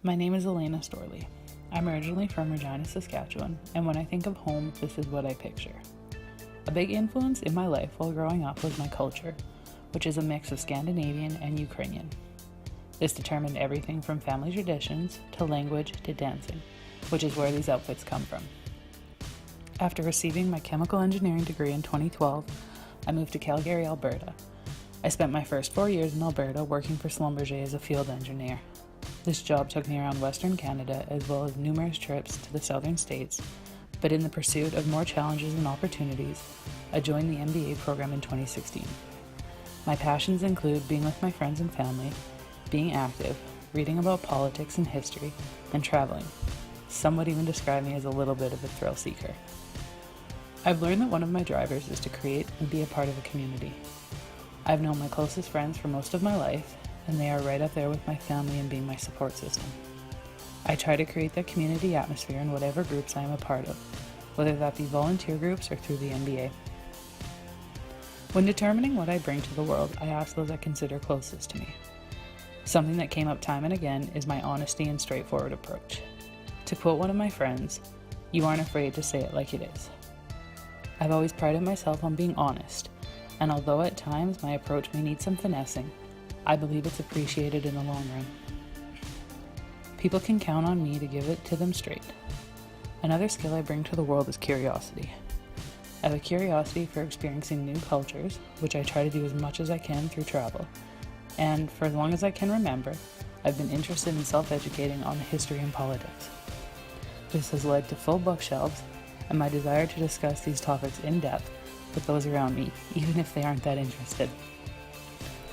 My name is Elena Storley. I'm originally from Regina, Saskatchewan, and when I think of home, this is what I picture. A big influence in my life while growing up was my culture, which is a mix of Scandinavian and Ukrainian. This determined everything from family traditions to language to dancing, which is where these outfits come from. After receiving my chemical engineering degree in 2012, I moved to Calgary, Alberta. I spent my first 4 years in Alberta working for Schlumberger as a field engineer. This job took me around Western Canada as well as numerous trips to the southern states, but in the pursuit of more challenges and opportunities, I joined the MBA program in 2016. My passions include being with my friends and family, being active, reading about politics and history, and traveling. Some would even describe me as a little bit of a thrill seeker. I've learned that one of my drivers is to create and be a part of a community. I've known my closest friends for most of my life, and they are right up there with my family and being my support system. I try to create that community atmosphere in whatever groups I am a part of, whether that be volunteer groups or through the MBA. When determining what I bring to the world, I ask those I consider closest to me. Something that came up time and again is my honesty and straightforward approach. To quote one of my friends, "You aren't afraid to say it like it is." I've always prided myself on being honest, and although at times my approach may need some finessing, I believe it's appreciated in the long run. People can count on me to give it to them straight. Another skill I bring to the world is curiosity. I have a curiosity for experiencing new cultures, which I try to do as much as I can through travel. And for as long as I can remember, I've been interested in self-educating on the history and politics. This has led to full bookshelves and my desire to discuss these topics in depth with those around me, even if they aren't that interested.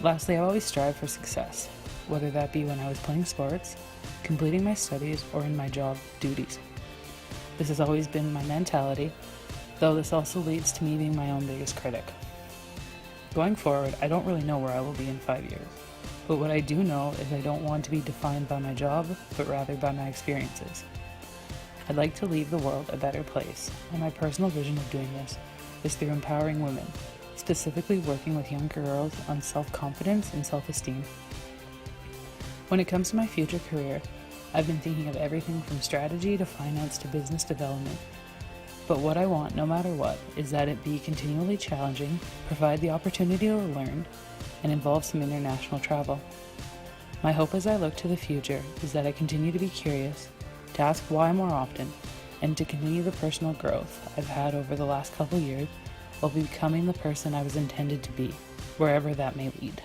Lastly, I always strive for success, whether that be when I was playing sports, completing my studies, or in my job duties. This has always been my mentality, though this also leads to me being my own biggest critic. Going forward, I don't really know where I will be in 5 years, but what I do know is I don't want to be defined by my job, but rather by my experiences. I'd like to leave the world a better place, and my personal vision of doing this is through empowering women, specifically working with young girls on self-confidence and self-esteem. When it comes to my future career, I've been thinking of everything from strategy to finance to business development. But what I want, no matter what, is that it be continually challenging, provide the opportunity to learn, and involve some international travel. My hope as I look to the future is that I continue to be curious, to ask why more often, and to continue the personal growth I've had over the last couple years while becoming the person I was intended to be, wherever that may lead.